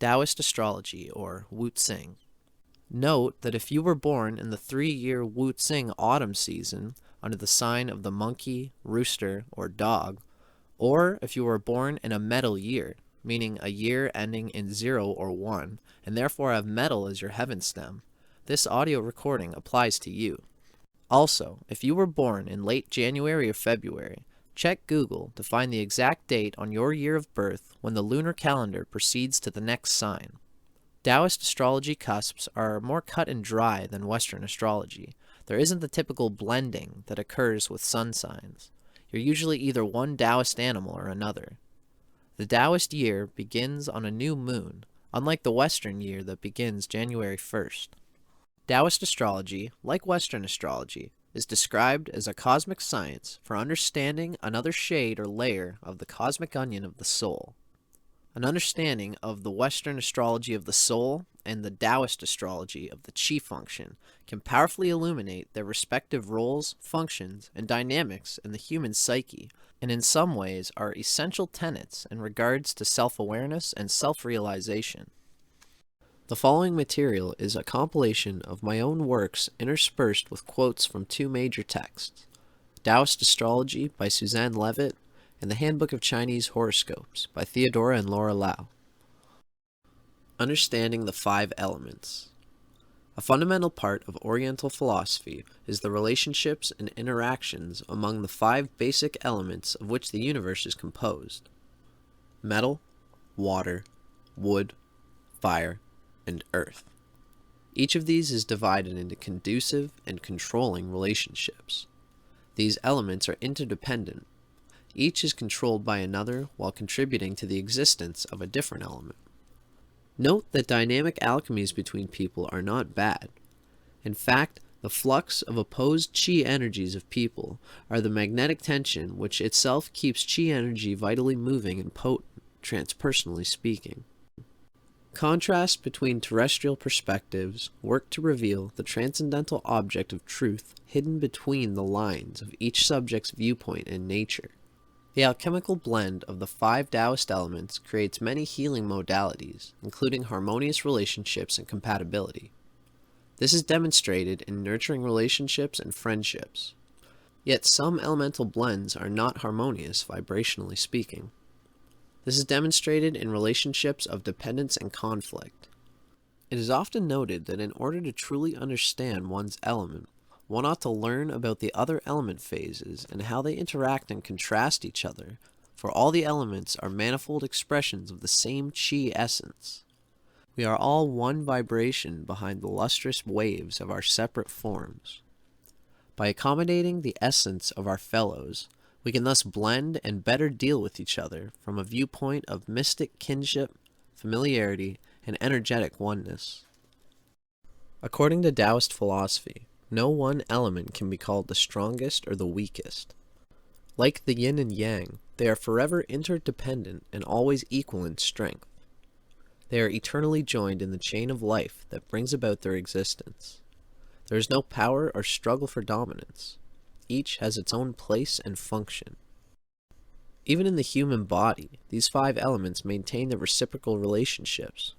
Taoist Astrology, or Wu Xing. Note that if you were born in the 3-year Wu Xing autumn season under the sign of the monkey, rooster, or dog, or if you were born in a metal year, meaning a year ending in 0 or 1, and therefore have metal as your heaven stem, this audio recording applies to you. Also, if you were born in late January or February, check Google to find the exact date on your year of birth when the lunar calendar proceeds to the next sign. Taoist astrology cusps are more cut and dry than Western astrology. There isn't the typical blending that occurs with sun signs. You're usually either one Taoist animal or another. The Taoist year begins on a new moon, unlike the Western year that begins January 1st. Taoist astrology, like Western astrology, is described as a cosmic science for understanding another shade or layer of the cosmic onion of the soul. An understanding of the Western astrology of the soul and the Taoist astrology of the chi function can powerfully illuminate their respective roles, functions, and dynamics in the human psyche, and in some ways are essential tenets in regards to self-awareness and self-realization. The following material is a compilation of my own works interspersed with quotes from 2 major texts, Taoist Astrology by Suzanne Levitt and the Handbook of Chinese Horoscopes by Theodora and Laura Lau. Understanding the 5 elements. A fundamental part of Oriental philosophy is the relationships and interactions among the 5 basic elements of which the universe is composed: metal, water, wood, fire, and earth. Each of these is divided into conducive and controlling relationships. These elements are interdependent. Each is controlled by another while contributing to the existence of a different element. Note that dynamic alchemies between people are not bad. In fact, the flux of opposed chi energies of people are the magnetic tension which itself keeps chi energy vitally moving and potent, transpersonally speaking. Contrast between terrestrial perspectives work to reveal the transcendental object of truth hidden between the lines of each subject's viewpoint and nature. The alchemical blend of the 5 Taoist elements creates many healing modalities, including harmonious relationships and compatibility. This is demonstrated in nurturing relationships and friendships. Yet some elemental blends are not harmonious vibrationally speaking. This is demonstrated in relationships of dependence and conflict. It is often noted that in order to truly understand one's element, one ought to learn about the other element phases and how they interact and contrast each other, for all the elements are manifold expressions of the same chi essence. We are all one vibration behind the lustrous waves of our separate forms. By accommodating the essence of our fellows, we can thus blend and better deal with each other from a viewpoint of mystic kinship, familiarity, and energetic oneness. According to Taoist philosophy, no one element can be called the strongest or the weakest. Like the yin and yang, they are forever interdependent and always equal in strength. They are eternally joined in the chain of life that brings about their existence. There is no power or struggle for dominance. Each has its own place and function. Even in the human body, these 5 elements maintain their reciprocal relationships.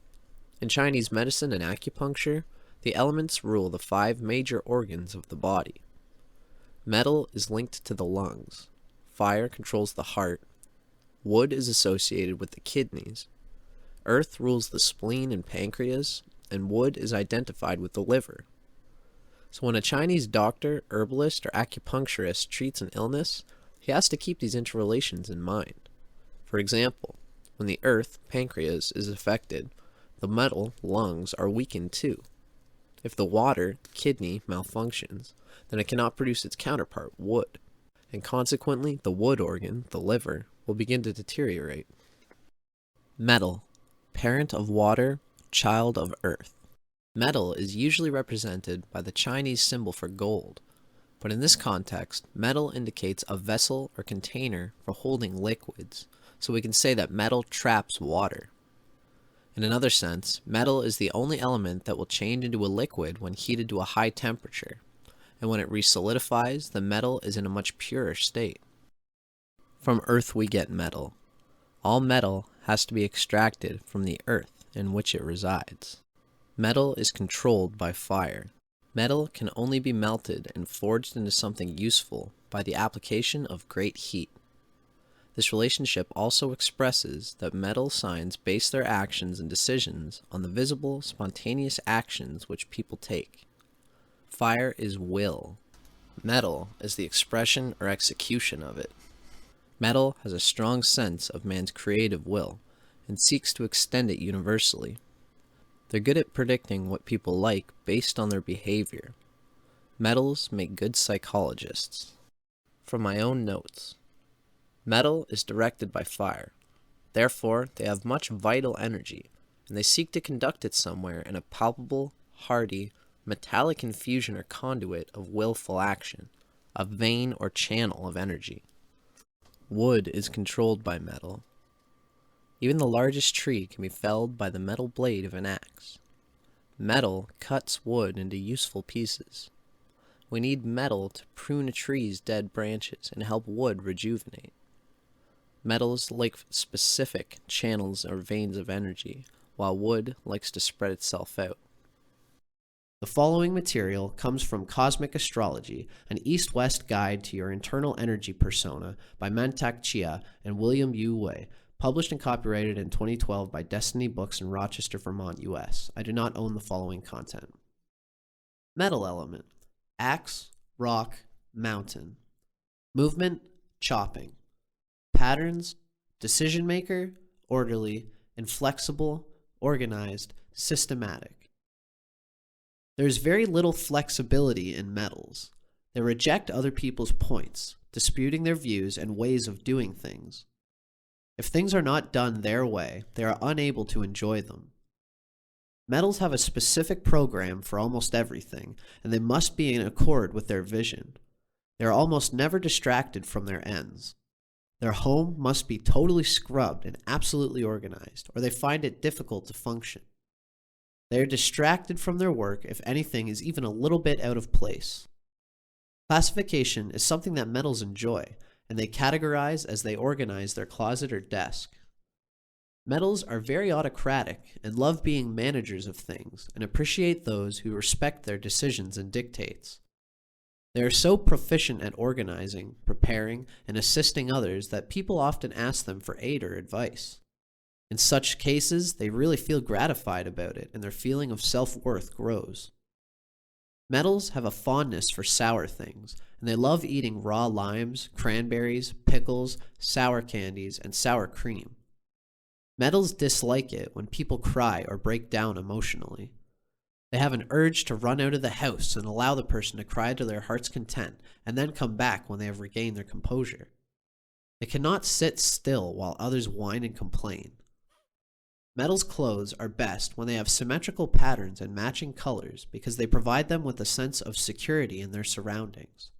In Chinese medicine and acupuncture, the elements rule the 5 major organs of the body. Metal is linked to the lungs. Fire controls the heart. Wood is associated with the kidneys. Earth rules the spleen and pancreas, and wood is identified with the liver. So when a Chinese doctor, herbalist, or acupuncturist treats an illness, he has to keep these interrelations in mind. For example, when the earth, pancreas, is affected, the metal, lungs, are weakened too. If the water, kidney, malfunctions, then it cannot produce its counterpart, wood, and consequently the wood organ, the liver, will begin to deteriorate. Metal, parent of water, child of earth. Metal is usually represented by the Chinese symbol for gold, but in this context, metal indicates a vessel or container for holding liquids, so we can say that metal traps water. In another sense, metal is the only element that will change into a liquid when heated to a high temperature, and when it resolidifies, the metal is in a much purer state. From earth we get metal. All metal has to be extracted from the earth in which it resides. Metal is controlled by fire. Metal can only be melted and forged into something useful by the application of great heat. This relationship also expresses that metal signs base their actions and decisions on the visible, spontaneous actions which people take. Fire is will. Metal is the expression or execution of it. Metal has a strong sense of man's creative will and seeks to extend it universally. They're good at predicting what people like based on their behavior. Metals make good psychologists. From my own notes, metal is directed by fire. Therefore, they have much vital energy, and they seek to conduct it somewhere in a palpable, hardy, metallic infusion or conduit of willful action, a vein or channel of energy. Wood is controlled by metal. Even the largest tree can be felled by the metal blade of an axe. Metal cuts wood into useful pieces. We need metal to prune a tree's dead branches and help wood rejuvenate. Metals like specific channels or veins of energy, while wood likes to spread itself out. The following material comes from Cosmic Astrology, an east-west guide to your internal energy persona by Mantak Chia and William Yu Wei, published and copyrighted in 2012 by Destiny Books in Rochester, Vermont, US. I do not own the following content. Metal element: axe, rock, mountain. Movement: chopping. Patterns: decision maker, orderly, inflexible, organized, systematic. There is very little flexibility in metals. They reject other people's points, disputing their views and ways of doing things. If things are not done their way, they are unable to enjoy them. Metals have a specific program for almost everything, and they must be in accord with their vision. They are almost never distracted from their ends. Their home must be totally scrubbed and absolutely organized, or they find it difficult to function. They are distracted from their work if anything is even a little bit out of place. Classification is something that metals enjoy, and they categorize as they organize their closet or desk. Metals are very autocratic and love being managers of things and appreciate those who respect their decisions and dictates. They are so proficient at organizing, preparing, and assisting others that people often ask them for aid or advice. In such cases, they really feel gratified about it, and their feeling of self-worth grows. Metals have a fondness for sour things, and they love eating raw limes, cranberries, pickles, sour candies, and sour cream. Metals dislike it when people cry or break down emotionally. They have an urge to run out of the house and allow the person to cry to their heart's content, and then come back when they have regained their composure. They cannot sit still while others whine and complain. Metals clothes are best when they have symmetrical patterns and matching colors because they provide them with a sense of security in their surroundings.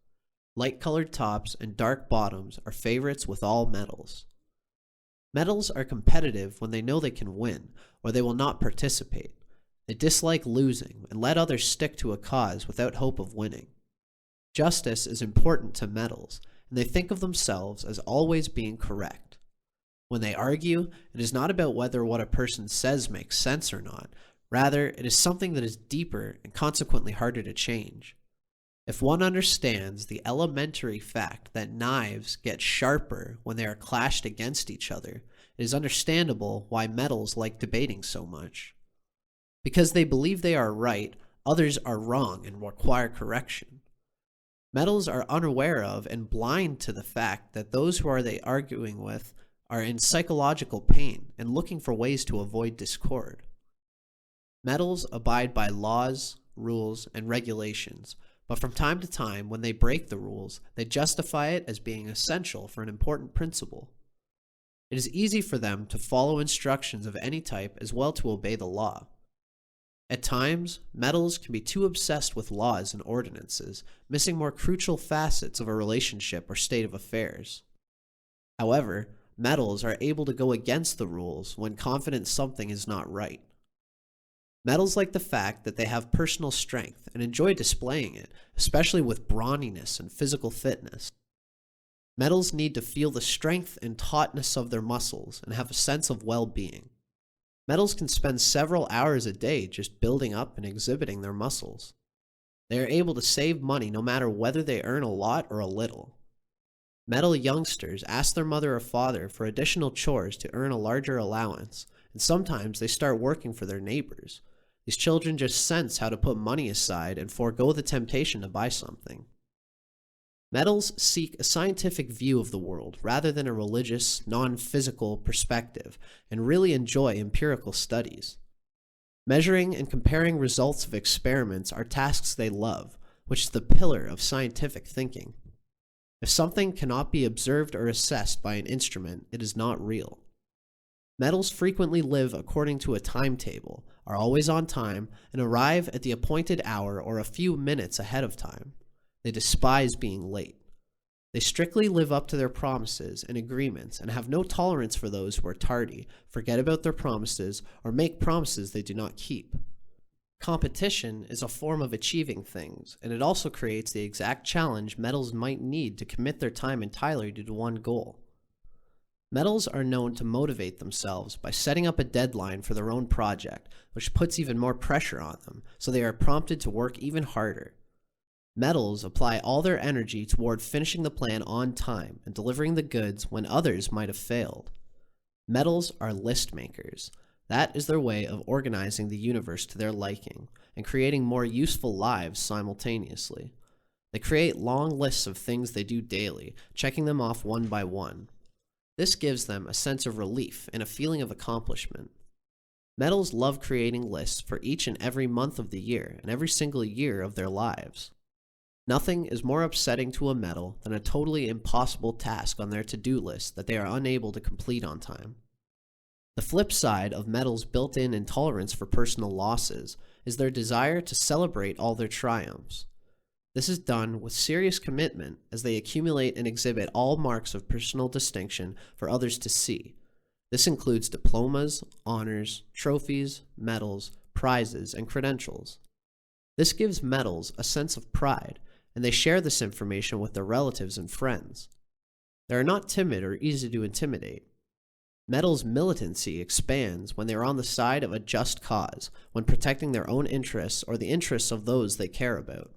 Light-colored tops and dark bottoms are favorites with all metals. Metals are competitive when they know they can win, or they will not participate. They dislike losing and let others stick to a cause without hope of winning. Justice is important to metals, and they think of themselves as always being correct. When they argue, it is not about whether what a person says makes sense or not. Rather, it is something that is deeper and consequently harder to change. If one understands the elementary fact that knives get sharper when they are clashed against each other, it is understandable why metals like debating so much. Because they believe they are right, others are wrong and require correction. Metals are unaware of and blind to the fact that those who they are arguing with are in psychological pain and looking for ways to avoid discord. Metals abide by laws, rules, and regulations, but from time to time, when they break the rules, they justify it as being essential for an important principle. It is easy for them to follow instructions of any type as well to obey the law. At times, metals can be too obsessed with laws and ordinances, missing more crucial facets of a relationship or state of affairs. However, metals are able to go against the rules when confident something is not right. Metals like the fact that they have personal strength and enjoy displaying it, especially with brawniness and physical fitness. Metals need to feel the strength and tautness of their muscles and have a sense of well-being. Metals can spend several hours a day just building up and exhibiting their muscles. They are able to save money no matter whether they earn a lot or a little. Metal youngsters ask their mother or father for additional chores to earn a larger allowance, and sometimes they start working for their neighbors. These children just sense how to put money aside and forego the temptation to buy something. Metals seek a scientific view of the world rather than a religious, non-physical perspective, and really enjoy empirical studies. Measuring and comparing results of experiments are tasks they love, which is the pillar of scientific thinking. If something cannot be observed or assessed by an instrument, it is not real. Metals frequently live according to a timetable, are always on time, and arrive at the appointed hour or a few minutes ahead of time. They despise being late. They strictly live up to their promises and agreements and have no tolerance for those who are tardy, forget about their promises, or make promises they do not keep. Competition is a form of achieving things, and it also creates the exact challenge metals might need to commit their time entirely to one goal. Metals are known to motivate themselves by setting up a deadline for their own project, which puts even more pressure on them, so they are prompted to work even harder. Metals apply all their energy toward finishing the plan on time and delivering the goods when others might have failed. Metals are list makers. That is their way of organizing the universe to their liking and creating more useful lives simultaneously. They create long lists of things they do daily, checking them off one by one. This gives them a sense of relief and a feeling of accomplishment. Metals love creating lists for each and every month of the year and every single year of their lives. Nothing is more upsetting to a metal than a totally impossible task on their to-do list that they are unable to complete on time. The flip side of metals' built-in intolerance for personal losses is their desire to celebrate all their triumphs. This is done with serious commitment as they accumulate and exhibit all marks of personal distinction for others to see. This includes diplomas, honors, trophies, medals, prizes, and credentials. This gives metals a sense of pride, and they share this information with their relatives and friends. They are not timid or easy to intimidate. Metals' militancy expands when they are on the side of a just cause, when protecting their own interests or the interests of those they care about.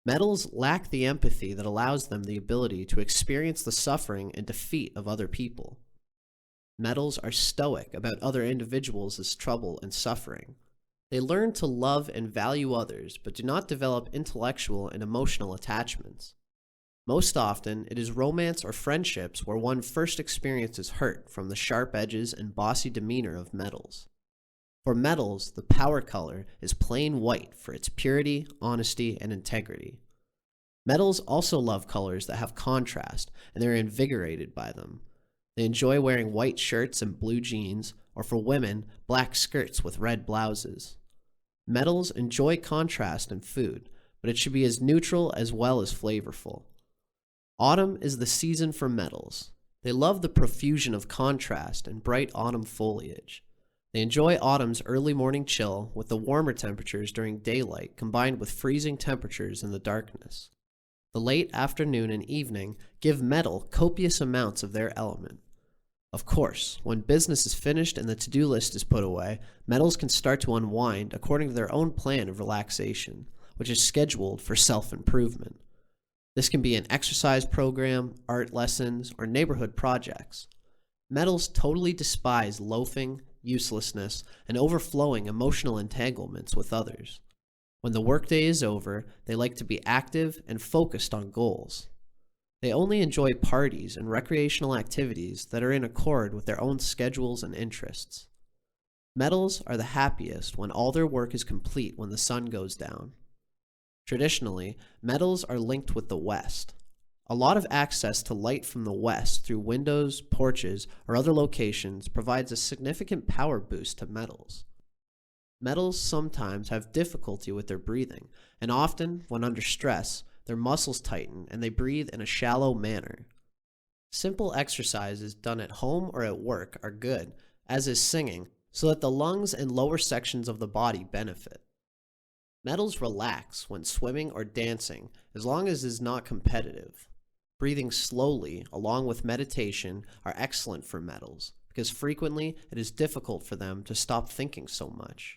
Metals lack the empathy that allows them the ability to experience the suffering and defeat of other people. Metals are stoic about other individuals' trouble and suffering. They learn to love and value others, but do not develop intellectual and emotional attachments. Most often, it is romance or friendships where one first experiences hurt from the sharp edges and bossy demeanor of metals. For metals, the power color is plain white for its purity, honesty, and integrity. Metals also love colors that have contrast, and they are invigorated by them. They enjoy wearing white shirts and blue jeans, or for women, black skirts with red blouses. Metals enjoy contrast in food, but it should be as neutral as well as flavorful. Autumn is the season for metals. They love the profusion of contrast and bright autumn foliage. They enjoy autumn's early morning chill with the warmer temperatures during daylight combined with freezing temperatures in the darkness. The late afternoon and evening give metal copious amounts of their element. Of course, when business is finished and the to-do list is put away, metals can start to unwind according to their own plan of relaxation, which is scheduled for self-improvement. This can be an exercise program, art lessons, or neighborhood projects. Metals totally despise loafing, uselessness, and overflowing emotional entanglements with others. When the workday is over, they like to be active and focused on goals. They only enjoy parties and recreational activities that are in accord with their own schedules and interests. Metals are the happiest when all their work is complete when the sun goes down. Traditionally, metals are linked with the West. A lot of access to light from the West through windows, porches, or other locations provides a significant power boost to metals. Metals sometimes have difficulty with their breathing, and often, when under stress, their muscles tighten and they breathe in a shallow manner. Simple exercises done at home or at work are good, as is singing, so that the lungs and lower sections of the body benefit. Metals relax when swimming or dancing, as long as it is not competitive. Breathing slowly, along with meditation, are excellent for metals, because frequently it is difficult for them to stop thinking so much.